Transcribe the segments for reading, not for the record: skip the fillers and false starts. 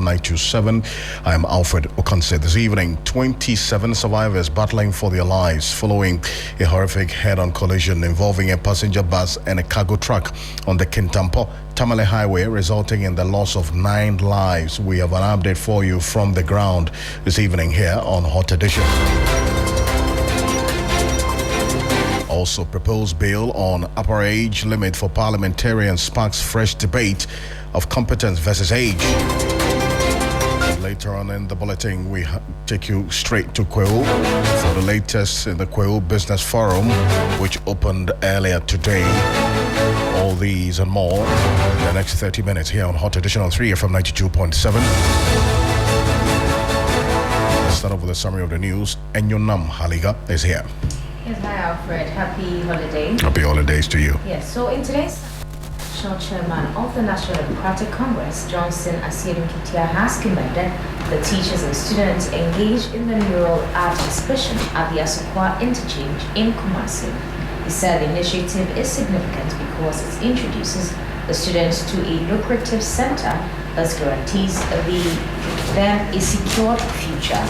FM 927. I am Alfred Ocansey. This evening, 27 survivors battling for their lives following a horrific head-on collision involving a passenger bus and a cargo truck on the Kintampo-Tamale Highway, resulting in the loss of 9 lives. We have an update for you from the ground this evening here on Hot Edition. Also, proposed bill on upper age limit for parliamentarians sparks fresh debate of competence versus age. Later on in the bulletin, we take you straight to Kweu for the latest in the Kweu Business Forum, which opened earlier today. All these and more in the next 30 minutes here on Hot Edition on 3FM 92.7. Let's start off with a summary of the news. Enyonam Haliga is here. Yes, hi Alfred. Happy holiday. Happy holidays to you. Yes, so in today's chairman of the National Democratic Congress, Johnson Asiedu Kitia, has commended the teachers and students engaged in the mural art exhibition at the Asokwa interchange in Kumasi. He said the initiative is significant because it introduces the students to a lucrative center that guarantees them a secured future.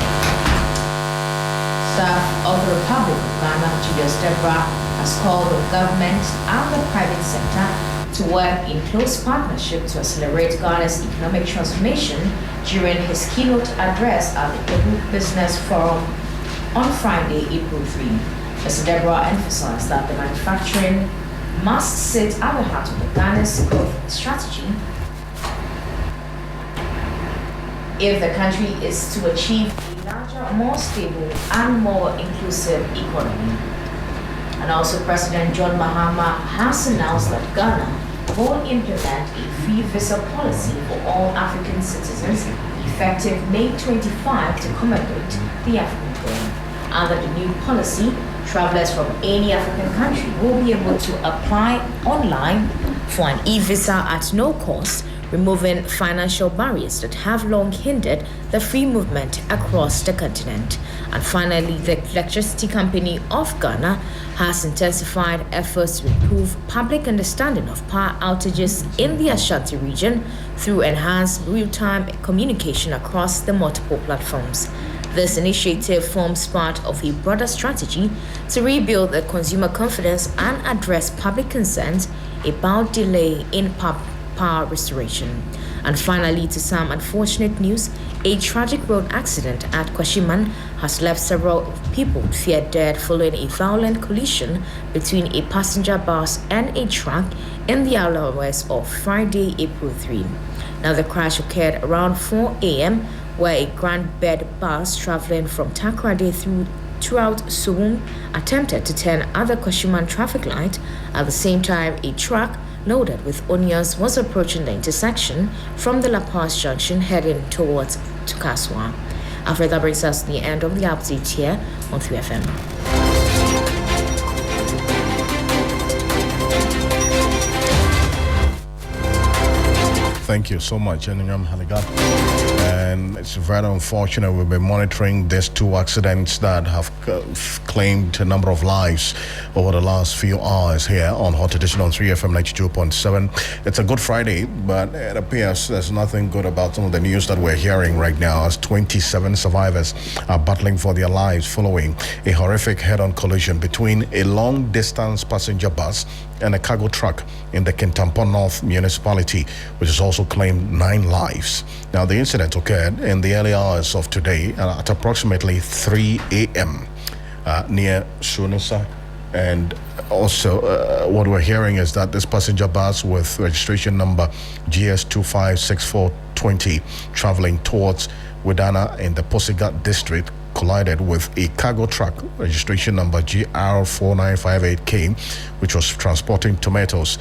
Staff of the Republic of Ghana, Julius Deborah, has called on government and the private sector to work in close partnership to accelerate Ghana's economic transformation during his keynote address at the Kweu Business Forum on Friday, April 3. Mr. Deborah emphasized that the manufacturing must sit at the heart of the Ghana's growth strategy if the country is to achieve a larger, more stable, and more inclusive economy. And also, President John Mahama has announced that Ghana will implement a free visa policy for all African citizens effective May 25 to commemorate the African Day. Under the new policy, travelers from any African country will be able to apply online for an e-visa at no cost, removing financial barriers that have long hindered the free movement across the continent. And finally, the Electricity Company of Ghana has intensified efforts to improve public understanding of power outages in the Ashanti region through enhanced real-time communication across the multiple platforms. This initiative forms part of a broader strategy to rebuild the consumer confidence and address public concerns about delay in power restoration. And finally, to some unfortunate news, a tragic road accident at Kwashiman has left several people feared dead following a violent collision between a passenger bus and a truck in the hours of Friday, April 3. Now, the crash occurred around 4 a.m. where a grand bed bus traveling from Takoradi throughout Suwum attempted to turn at the Kwashiman traffic light. At the same time, a truck loaded with onions was approaching the intersection from the La Paz junction heading towards Tukaswa. Alfred, that brings us to the end of the update here on 3FM. Thank you so much, Enyonam Haliga. And it's very unfortunate. We've been monitoring these 2 accidents that have claimed a number of lives over the last few hours here on Hot Edition on 3FM 92.7. It's a good Friday, but it appears there's nothing good about some of the news that we're hearing right now, as 27 survivors are battling for their lives following a horrific head-on collision between a long-distance passenger bus and a cargo truck in the Kintampo North municipality, which has also claimed 9 lives. Now, the incident occurred in the early hours of today at approximately 3 a.m. Near Sunisa. And also, what we're hearing is that this passenger bus with registration number GS256420 traveling towards Wedana in the Posigat district collided with a cargo truck registration number GR4958K, which was transporting tomatoes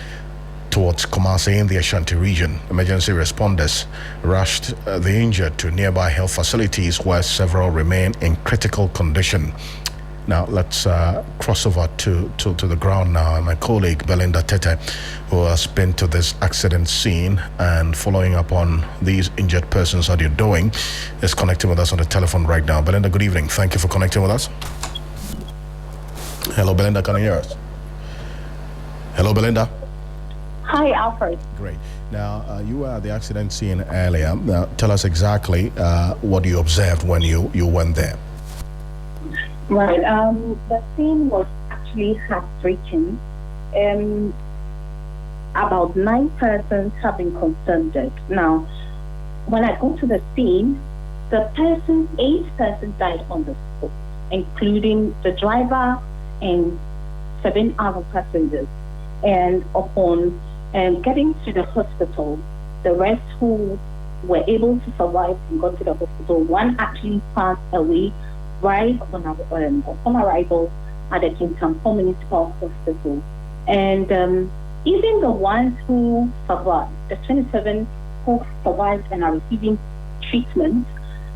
towards Kumasi in the Ashanti region. Emergency responders rushed the injured to nearby health facilities where several remain in critical condition. Now let's cross over to the ground now. And my colleague Belinda Tete, who has been to this accident scene and following up on these injured persons that you're doing, is connecting with us on the telephone right now. Belinda, good evening. Thank you for connecting with us. Hello, Belinda. Can you hear us? Hello, Belinda. Hi, Hi, Alfred. Great. Now, you were at the accident scene earlier. Now, tell us exactly what you observed when you went there. Right. The scene was actually heartbreaking. About 9 persons have been consumed. Now, when I go to the scene, 8 persons died on the spot, including the driver and 7 other passengers. And upon getting to the hospital, the rest who were able to survive and got to the hospital, one actually passed away right upon arrival at the Kintampo Municipal Hospital. And even the ones who survived, the 27 who survived and are receiving treatment,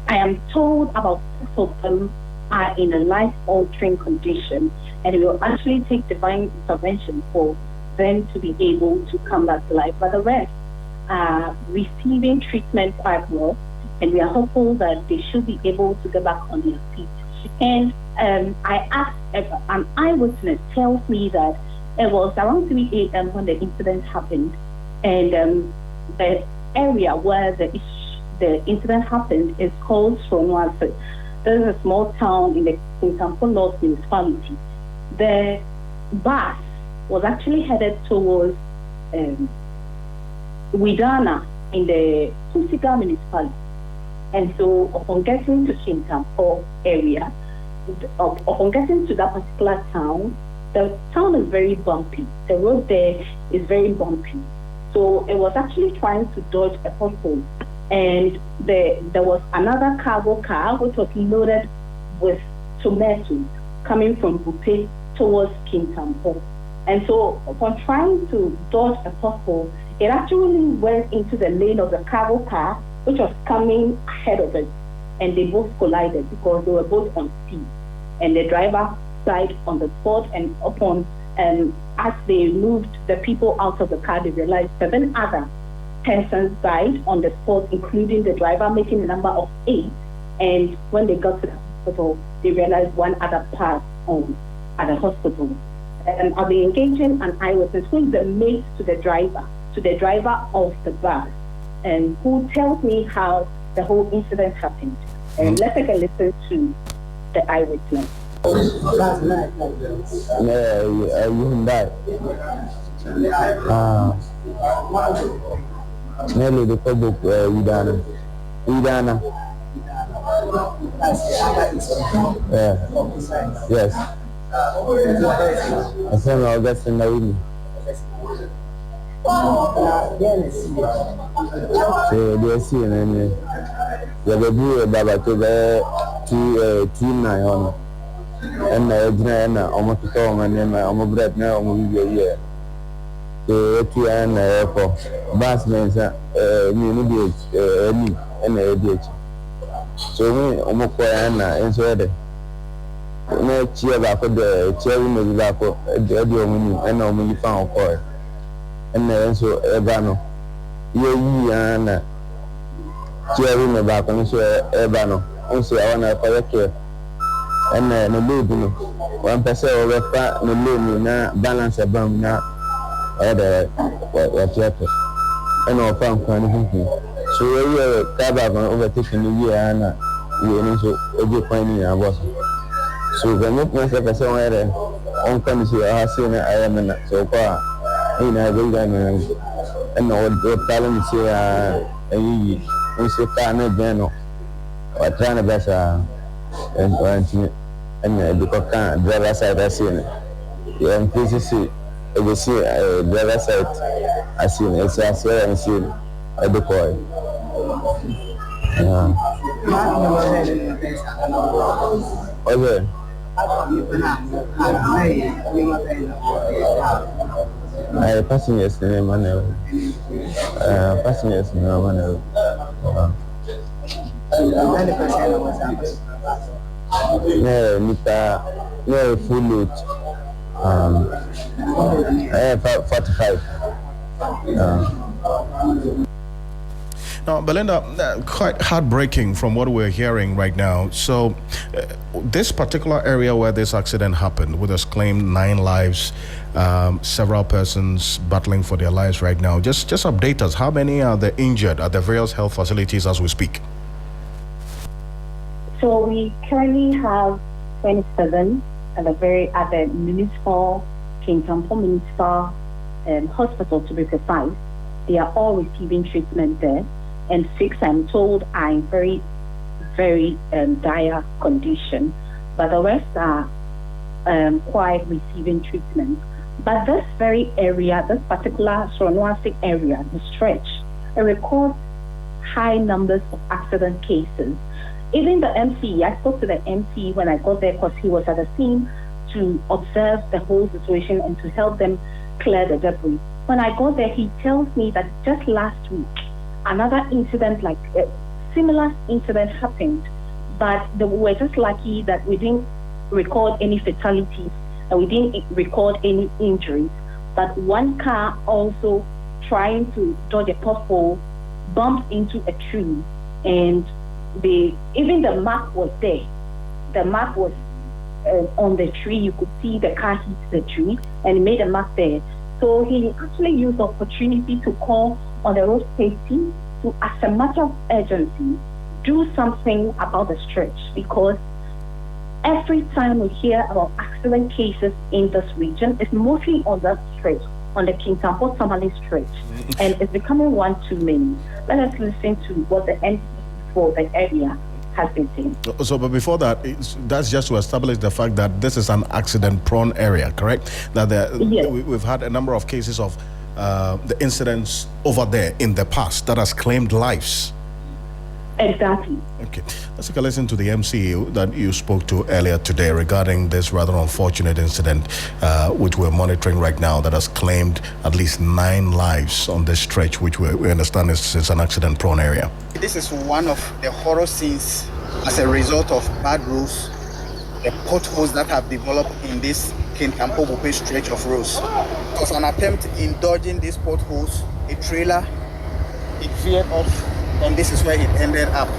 I am told about 6 of them are in a life-altering condition, and it will actually take divine intervention for them to be able to come back to life. But the rest are receiving treatment quite well, and we are hopeful that they should be able to get back on their feet. And I asked, an eyewitness tells me that it was around 3 a.m. when the incident happened, and the area where the incident happened is called Sonwase. This is a small town in the Kintampo North municipality. The bus was actually headed towards Widana in the Kusiga municipality. And so upon getting to Kintampo area, upon getting to that particular town, the town is very bumpy. The road there is very bumpy. So it was actually trying to dodge a pothole. And there was another cargo car which was loaded with tomatoes coming from Bupe towards Kintampo. And so upon trying to dodge a pothole, it actually went into the lane of the cargo car which was coming ahead of it. And they both collided because they were both on speed. And the driver died on the spot, and upon as they moved the people out of the car, they realized 7 other persons died on the spot, including the driver, making a number of 8. And when they got to the hospital, they realized 1 other passed on at the hospital. And I'll be engaging an eyewitness who is the mate to the driver of the bus, and who tells me how the whole incident happened. And let's take a listen to the eyewitness. Last night, you died. Nearly the public, Udana. Yes. I said August in the evening. So they see and the baby about to the 2 and almost to come and then I'm bread now, year. So, 2 and for Bassman's me and ADH. So, we almost and so no cheer back for the cherry maybe back for the audio and only found for and then so Ebano. And cherry me back on so Ebano. Also, I want to correct and the baby, 1% over fat, the moon now balance a bum now, other what letter, and all found anything. So we are Tabak overtaking the year, and we are also a good finding our boss. So when you make a song, on comes here, I have seen I am in so far. In a good and all the talents here, and you say, Beno, or trying to best. And because driver side I seen yeah, in places you see driver side I seen it's as well and seen a decoy. Yeah. Okay. I passengers in Emmanuel. Passengers in Emmanuel. No, full load. 45. Now, Belinda, quite heartbreaking from what we're hearing right now. So, this particular area where this accident happened, with us claimed 9 lives, several persons battling for their lives right now. Just update us. How many are the injured at the various health facilities as we speak? So we currently have 27 at the municipal, King Tampo Municipal Hospital, to be precise. They are all receiving treatment there, and 6, I'm told, are in very, very dire condition, but the rest are quite receiving treatment. But this very area, this particular Soronwasi area, the stretch, it records high numbers of accident cases. Even the MC, I spoke to the MC when I got there because he was at the scene to observe the whole situation and to help them clear the debris. When I got there, he tells me that just last week, another incident, like a similar incident happened, but we were just lucky that we didn't record any fatalities and we didn't record any injuries. But one car also trying to dodge a pothole bumped into a tree, and even the mark was there. The mark was on the tree. You could see the car hit the tree and it made a mark there. So he actually used the opportunity to call on the road safety to, as a matter of urgency, do something about the stretch, because every time we hear about accident cases in this region, it's mostly on that stretch, on the King Tampo Tamale stretch, and it's becoming one too many. Let us listen to what the MC for the area has been saying. So, but before that, that's just to establish the fact that this is an accident-prone area, correct? That Yes. We've had a number of cases of the incidents over there in the past that has claimed lives. Exactly. Okay, let's take a listen to the MCU that you spoke to earlier today regarding this rather unfortunate incident, which we're monitoring right now, that has claimed at least 9 lives on this stretch, which we understand is an accident-prone area. This is one of the horror scenes as a result of bad roads, the potholes that have developed in this Kintampo Bope stretch of roads. It was an attempt in dodging these potholes. A trailer, it veered off, and this is where it ended up.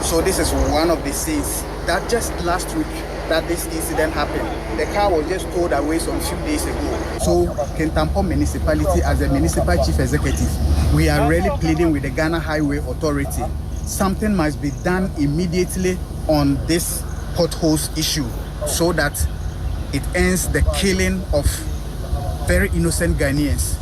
So this is one of the scenes that just last week that this incident happened. The car was just towed away some few days ago. So Kintampo Municipality, as a municipal chief executive, we are really pleading with the Ghana Highway Authority. Something must be done immediately on this potholes issue so that it ends the killing of very innocent Ghanaians.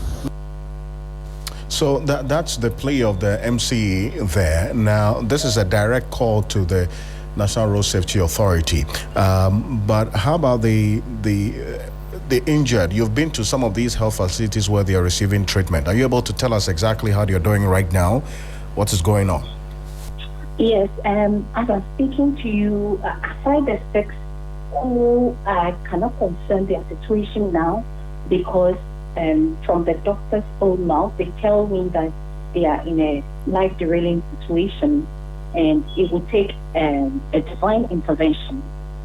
So that's the plea of the MCE there. Now, this is a direct call to the National Road Safety Authority. But how about the injured? You've been to some of these health facilities where they are receiving treatment. Are you able to tell us exactly how you're doing right now? What is going on? Yes, as I'm speaking to you, aside the 6 who cannot concern their situation now, because from the doctor's own mouth, they tell me that they are in a life-derailing situation, and it will take a divine intervention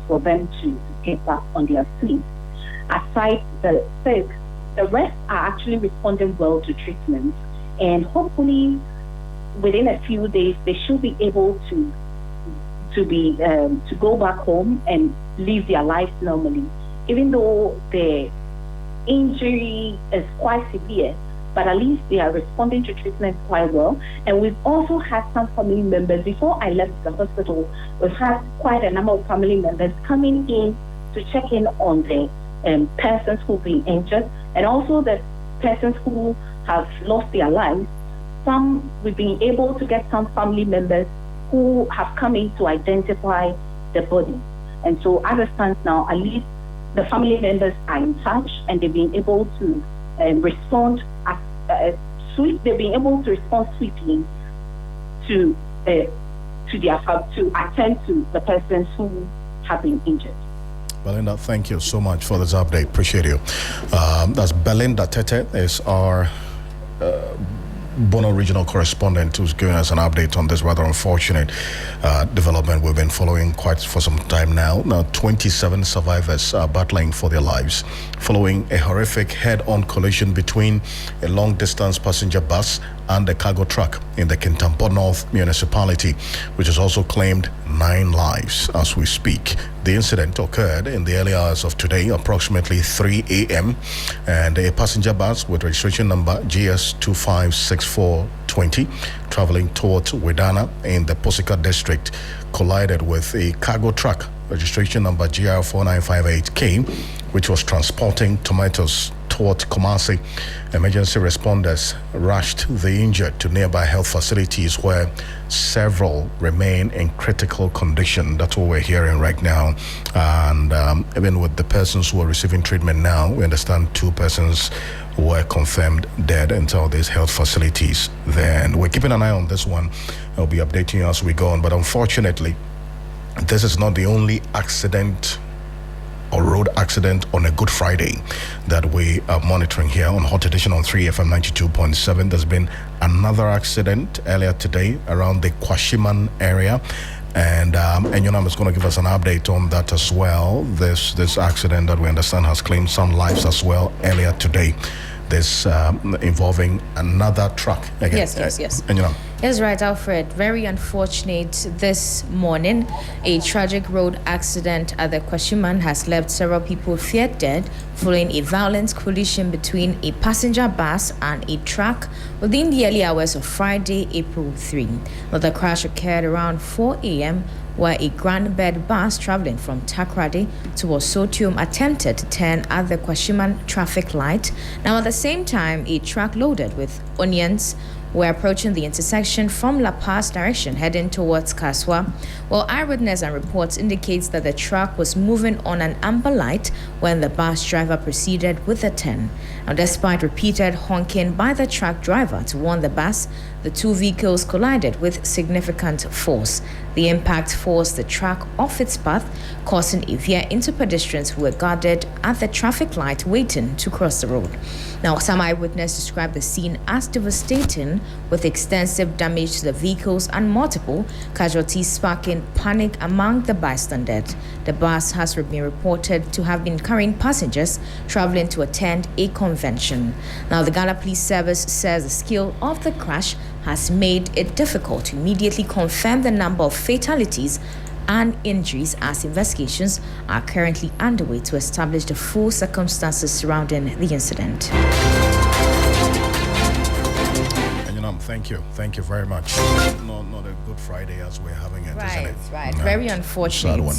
for them to get back on their feet. Aside the 6, the rest are actually responding well to treatment, and hopefully within a few days they should be able to go back home and live their lives normally, even though the injury is quite severe, but at least they are responding to treatment quite well. And we've also had some family members, before I left the hospital, we've had quite a number of family members coming in to check in on the persons who've been injured, and also the persons who have lost their lives. Some, we've been able to get some family members who have come in to identify the body. And so as it stands now, at least the family members are in touch, and they've been able to respond they've been able to respond swiftly to attend to the persons who have been injured. Belinda, thank you so much for this update. Appreciate you. That's Belinda Tete, is our Bono regional correspondent, who's giving us an update on this rather unfortunate development we've been following quite for some time now. Now, 27 survivors are battling for their lives following a horrific head-on collision between a long-distance passenger bus and a cargo truck in the Kintampo North municipality, which has also claimed 9 lives as we speak. The incident occurred in the early hours of today, approximately 3 a.m., and a passenger bus with registration number GS256420 traveling towards Wedana in the Posika district collided with a cargo truck, registration number GR4958K, which was transporting tomatoes towards Ocansey. Emergency responders rushed the injured to nearby health facilities where several remain in critical condition. That's what we're hearing right now. And even with the persons who are receiving treatment now, we understand 2 persons were confirmed dead inside these health facilities. Then we're keeping an eye on this one. I'll be updating you as we go on. But unfortunately, this is not the only accident or road accident on a Good Friday that we are monitoring here on Hot Edition on 3FM 92.7. There's been another accident earlier today around the Kwashiman area, and Enyonam is going to give us an update on that as well. This accident that we understand has claimed some lives as well earlier today. This involving another truck. Again. Yes. Enyonam. Yes, right, Alfred. Very unfortunate this morning. A tragic road accident at the Kwashiman has left several people feared dead following a violent collision between a passenger bus and a truck within the early hours of Friday, April 3. Now, the crash occurred around 4 a.m. where a grand bed bus traveling from Takrady towards Sotium attempted to turn at the Kwashiman traffic light. Now, at the same time, a truck loaded with onions were approaching the intersection from La Paz direction heading towards Kaswa. Well, eyewitness and reports indicates that the truck was moving on an amber light when the bus driver proceeded with the turn. Now, despite repeated honking by the truck driver to warn the bus, the 2 vehicles collided with significant force. The impact forced the truck off its path, causing a veer into pedestrians who were guarded at the traffic light waiting to cross the road. Now, some eyewitnesses described the scene as devastating, with extensive damage to the vehicles and multiple casualties, sparking panic among the bystanders. The bus has been reported to have been carrying passengers traveling to attend a convention. Now, the Ghana Police Service says the scale of the crash has made it difficult to immediately confirm the number of fatalities and injuries, as investigations are currently underway to establish the full circumstances surrounding the incident. Thank you very much. Not a Good Friday as we're having it, isn't it? Right. Very unfortunate.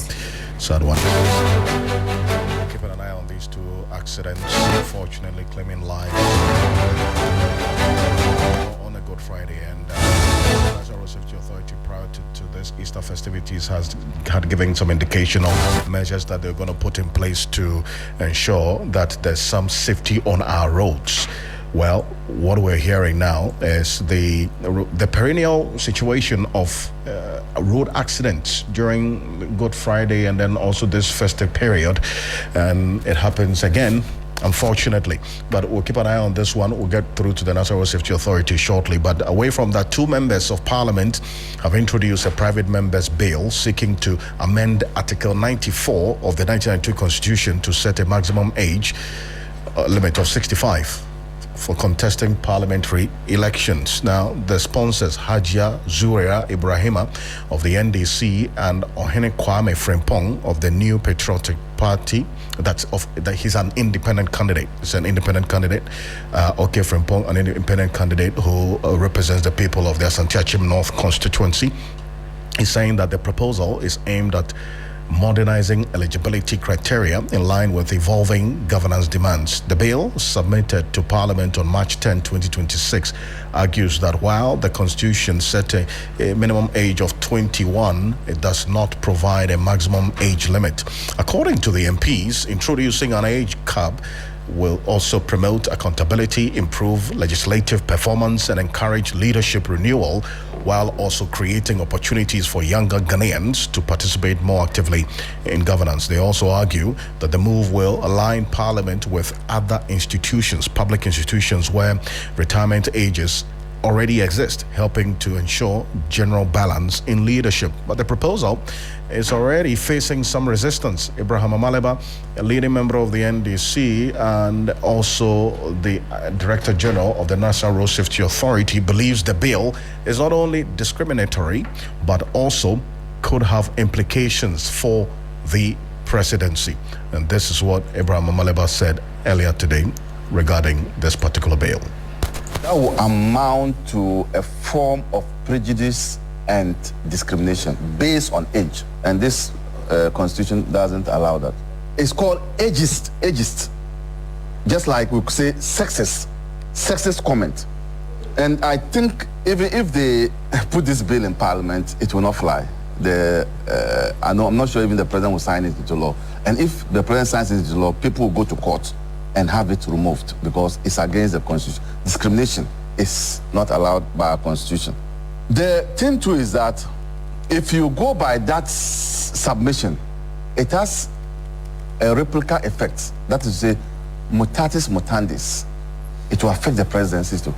Sad one. Keeping an eye on these 2 accidents, unfortunately claiming lives on a Good Friday. And National Safety Authority, prior to this Easter festivities, had given some indication of measures that they're going to put in place to ensure that there's some safety on our roads. Well, what we're hearing now is the perennial situation of road accidents during Good Friday and then also this festive period, and it happens again, unfortunately. But we'll keep an eye on this one. We'll get through to the National Safety Authority shortly. But away from that, 2 members of Parliament have introduced a private member's bill seeking to amend Article 94 of the 1992 Constitution to set a maximum age limit of 65 for contesting parliamentary elections. Now, the sponsors, Hajia Zuria Ibrahima of the NDC and Ohene Kwame Frimpong of the New Patriotic Party, he's an independent candidate. It's an independent candidate. Okay, Frimpong, an independent candidate who represents the people of the Asantiachim North constituency, is saying that the proposal is aimed at modernizing eligibility criteria in line with evolving governance demands. The bill, submitted to Parliament on March 10, 2026, argues that while the Constitution set a minimum age of 21, it does not provide a maximum age limit. According to the MPs, introducing an age cap will also promote accountability, improve legislative performance, and encourage leadership renewal, while also creating opportunities for younger Ghanaians to participate more actively in governance. They also argue that the move will align Parliament with other institutions, public institutions, where retirement ages already exist, helping to ensure general balance in leadership. But the proposal is already facing some resistance. Abraham Amaleba, a leading member of the NDC and also the Director General of the National Road Safety Authority, believes the bill is not only discriminatory, but also could have implications for the presidency. And this is what Abraham Amaleba said earlier today regarding this particular bill. That will amount to a form of prejudice and discrimination based on age. And this constitution doesn't allow that. It's called ageist. Just like we could say sexist comment. And I think even if they put this bill in parliament, it will not fly. I'm not sure even the president will sign it into law. And if the president signs it into law, people will go to court and have it removed because it's against the constitution. Discrimination is not allowed by our constitution. The thing too is that if you go by that submission, it has a replica effect. That is to say, mutatis mutandis. It will affect the presidency too.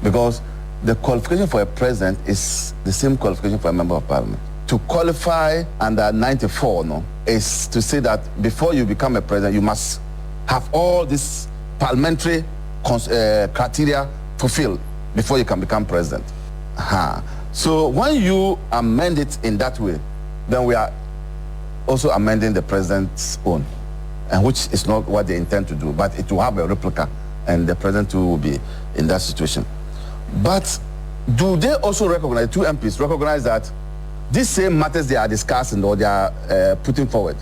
Because the qualification for a president is the same qualification for a member of parliament. To qualify under 94 is to say that before you become a president, you must have all these parliamentary criteria fulfilled before you can become president. So when you amend it in that way, then we are also amending the president's own, and which is not what they intend to do, but it will have a replica, and the president too will be in that situation. But do they also recognize, two MPs recognize that these same matters they are discussing or they are putting forward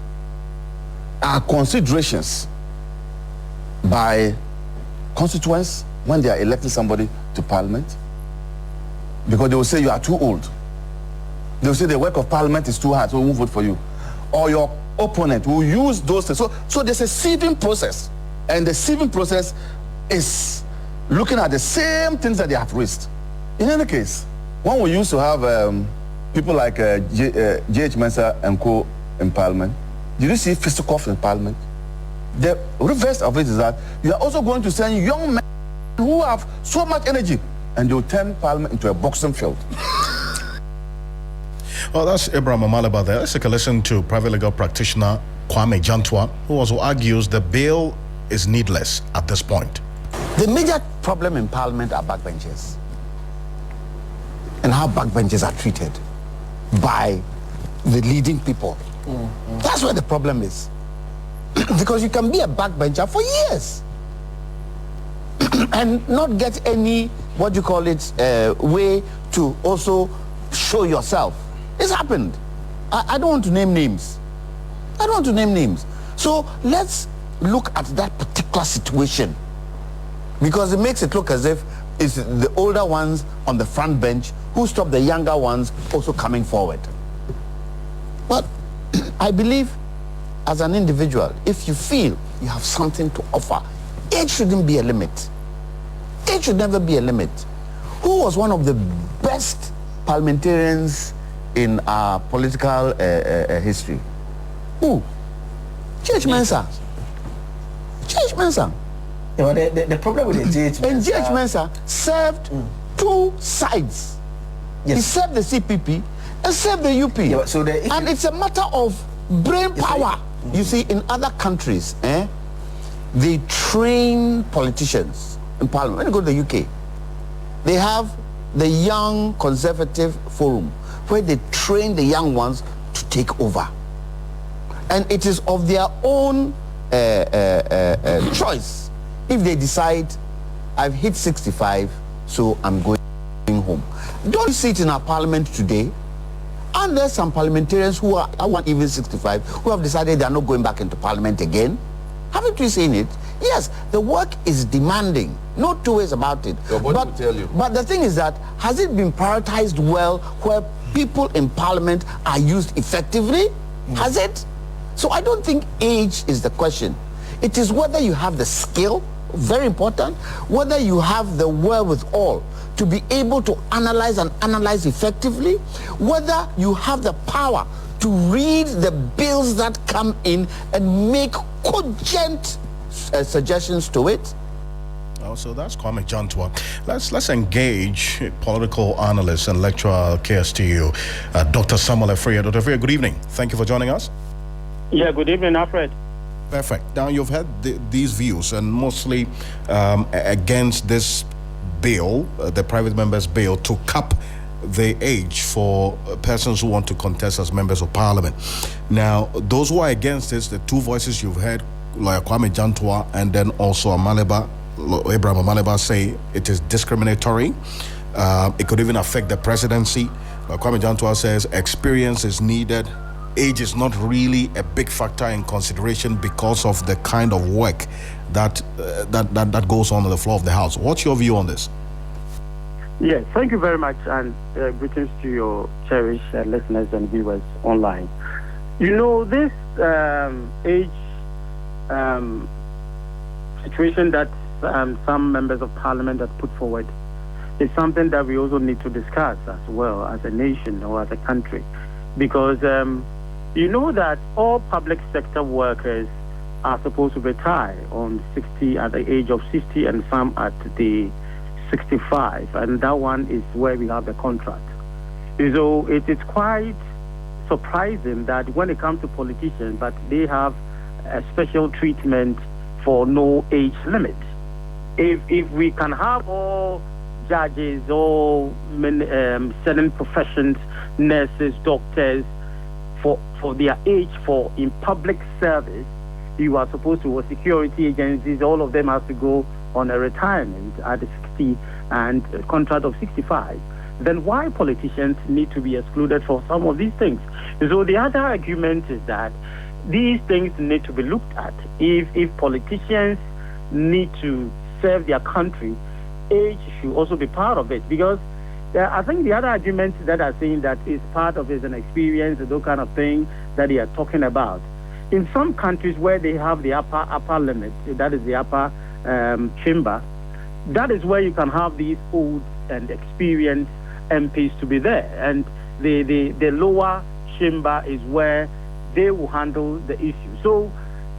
are considerations by constituents when they are electing somebody to parliament? Because they will say you are too old. They will say the work of parliament is too hard, so we won't vote for you. Or your opponent will use those things. So there's a sieving process. And the sieving process is looking at the same things that they have raised. In any case, when we used to have people like J.H. Mensah and co in parliament, did you see fisticuffs in parliament? The reverse of it is that you are also going to send young men who have so much energy and they'll turn parliament into a boxing field. Well, that's Abraham Amaleba there. Let's take a listen to private legal practitioner Kwame Jantwa, who also argues the bill is needless at this point. The major problem in parliament are backbenchers and how backbenchers are treated by the leading people. That's where the problem is. Because you can be a backbencher for years and not get any, what you call it, way to also show yourself. It's happened. I don't want to name names. So let's look at that particular situation, because it makes it look as if it's the older ones on the front bench who stop the younger ones also coming forward. But I believe as an individual, if you feel you have something to offer, age shouldn't be a limit. Age should never be a limit. Who was one of the best parliamentarians in our political history? Who? J.H. Mensah. J.H. Mensah. Yeah, the problem with the J.H. Mensah... And J.H. Mensah served two sides. Yes. He served the CPP and served the UP. Yeah, so and it's a matter of brain power. You see, in other countries, they train politicians in parliament. When you go to the UK, they have the Young Conservative Forum, where they train the young ones to take over. And it is of their own choice if they decide, I've hit 65, so I'm going home. Don't you see it in our parliament today? And there's some parliamentarians who are even 65 who have decided they're not going back into parliament again. Haven't you seen it? Yes, the work is demanding. No two ways about it. But the thing is that, has it been prioritized well where people in parliament are used effectively? Has it? So I don't think age is the question. It is whether you have the skill, very important, whether you have the wherewithal to be able to analyze and analyze effectively, whether you have the power to read the bills that come in and make cogent suggestions to it. Oh, so that's Kwame Jantua. Let's engage political analyst and lecturer at KSTU, Dr. Samuel Efria. Dr. Efria, good evening. Thank you for joining us. Yeah, good evening, Alfred. Perfect. Now, you've had these views, and mostly against this bill, the private members' bill, to cap the age for persons who want to contest as members of parliament. Now, those who are against this, the two voices you've heard, like Kwame Jantua and then also Abraham Amaleba, say it is discriminatory. It could even affect the presidency. Kwame Jantua says experience is needed. Age is not really a big factor in consideration because of the kind of work that goes on the floor of the House. What's your view on this? Yes, thank you very much, and greetings to your cherished listeners and viewers online. You know, this age situation that some members of parliament have put forward is something that we also need to discuss as well as a nation or as a country, because you know that all public sector workers are supposed to retire on 60 at the age of 60 and some at the 65, and that one is where we have the contract. So it is quite surprising that when it comes to politicians, but they have a special treatment for no age limit. If we can have all judges, all certain professions, nurses, doctors, for their age for in public service, you are supposed to, or security agencies, all of them have to go on a retirement at 60 and a contract of 65. Then why politicians need to be excluded for some of these things? So the other argument is that these things need to be looked at. If politicians need to serve their country, age should also be part of it, because I think the other arguments that are saying that is part of it is an experience, those kind of thing that they are talking about. In some countries where they have the upper limit, that is the upper chamber, that is where you can have these old and experienced MPs to be there, and the lower chamber is where they will handle the issue. So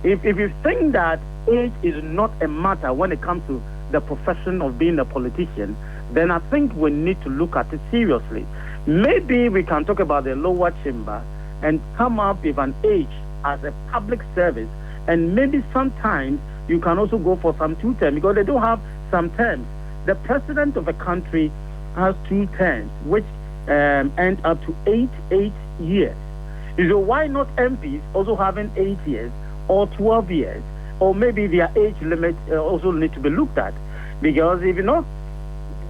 if you think that age is not a matter when it comes to the profession of being a politician, then I think we need to look at it seriously. Maybe we can talk about the lower chamber and come up with an age as a public service, and maybe sometimes you can also go for some 2 terms, because they do have some terms. The president of a country has 2 terms, which end up to 8 years. So why not MPs also having 8 years or 12 years, or maybe their age limit also need to be looked at? Because if you know,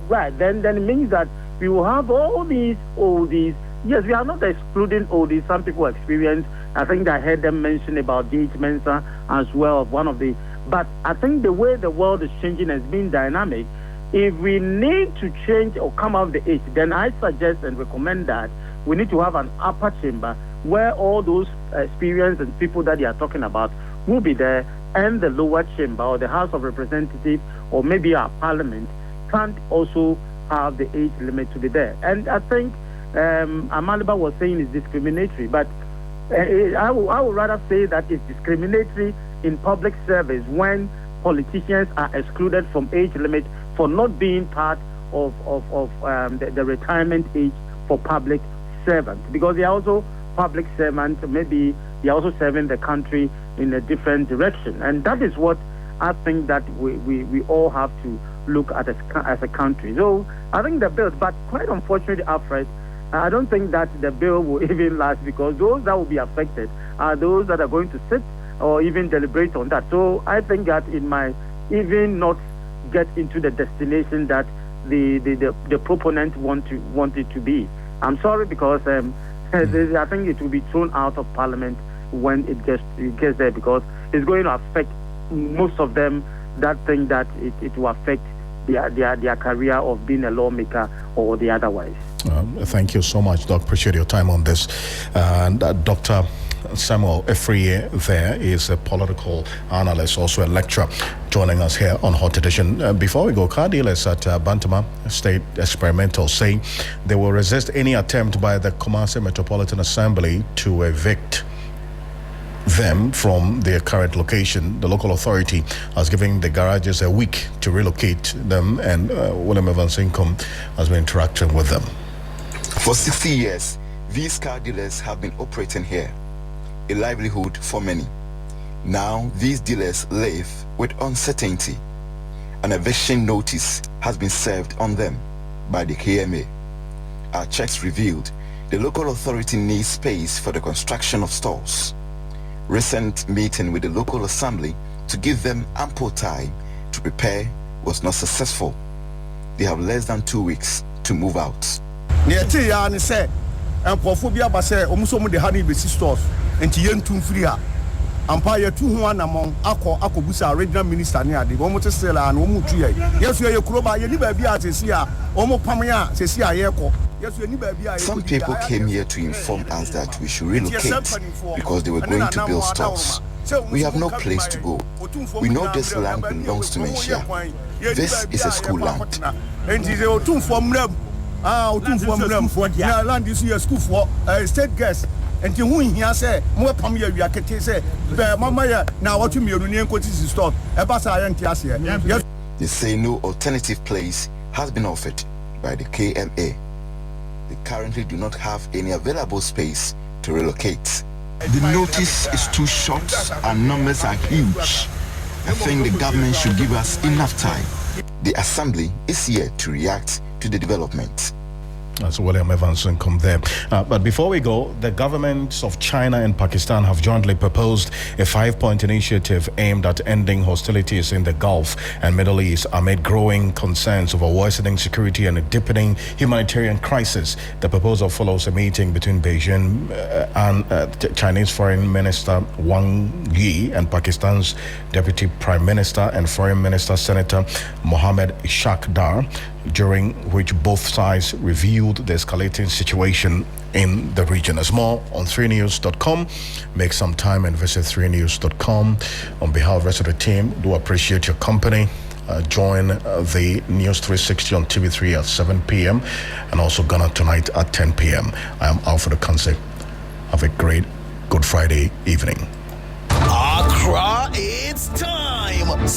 right, then it means that we will have all these oldies. Yes, we are not excluding oldies. Some people experience. I think I heard them mention about J.H. Mensah as well, one of the. But I think the way the world is changing has been dynamic. If we need to change or come out of the age, then I suggest and recommend that we need to have an upper chamber where all those experienced and people that they are talking about will be there, and the lower chamber or the House of Representatives or maybe our Parliament can't also have the age limit to be there. And I think Amaliba was saying it's discriminatory, but I would rather say that it's discriminatory in public service when politicians are excluded from age limit for not being part of the retirement age for public servants, because they are also public servants. Maybe they are also serving the country in a different direction, and that is what I think that we all have to look at as a country. So I think the bill, but quite unfortunately, Alfred, I don't think that the bill will even last, because those that will be affected are those that are going to sit or even deliberate on that. So I think that it might even not get into the destination that the proponent want it to be. I'm sorry, because I think it will be thrown out of Parliament when it gets there, because it's going to affect most of them that think that it will affect their career of being a lawmaker or the otherwise. Thank you so much, Doc. Appreciate your time on this. And Dr. Samuel Efria there is a political analyst, also a lecturer, joining us here on Hot Edition. Before we go, car dealers at Bantama State Experimental say they will resist any attempt by the Kumasi Metropolitan Assembly to evict them from their current location. The local authority has given the garages a week to relocate them, and William Evans Income has been interacting with them. For 60 years, these car dealers have been operating here, a livelihood for many. Now, these dealers live with uncertainty. An eviction notice has been served on them by the KMA. Our checks revealed the local authority needs space for the construction of stores. Recent meeting with the local assembly to give them ample time to prepare was not successful. They have less than 2 weeks to move out. Empire 201 among Akobusa regional minister near the Omotesela and Omutuya. Yes, you are Kuroba, you never be at Sia, Omopamia, Cecia Yeko. Some people came here to inform us that we should relocate because they were going to build stores. We have no place to go. We know this land belongs to Menchia. This is a school land. Land is a school for state guests. And the who here say more pamia we are say mama now what you mean store yes. They say no alternative place has been offered by the KMA. They currently do not have any available space to relocate. The notice is too short and numbers are huge. I think the government should give us enough time. The assembly is here to react to the development. That's William Evans Income there. But before we go, the governments of China and Pakistan have jointly proposed a 5-point initiative aimed at ending hostilities in the Gulf and Middle East amid growing concerns over worsening security and a deepening humanitarian crisis. The proposal follows a meeting between Beijing and Chinese Foreign Minister Wang Yi and Pakistan's Deputy Prime Minister and Foreign Minister Senator Mohammed Ishaq Dar, during which both sides reviewed the escalating situation in the region. There's more on 3news.com. Make some time and visit 3news.com. On behalf of the rest of the team, do appreciate your company. Join the News 360 on TV3 at 7 p.m. and also Ghana Tonight at 10 p.m. I am Alfred Ocansey. Have a great Good Friday evening.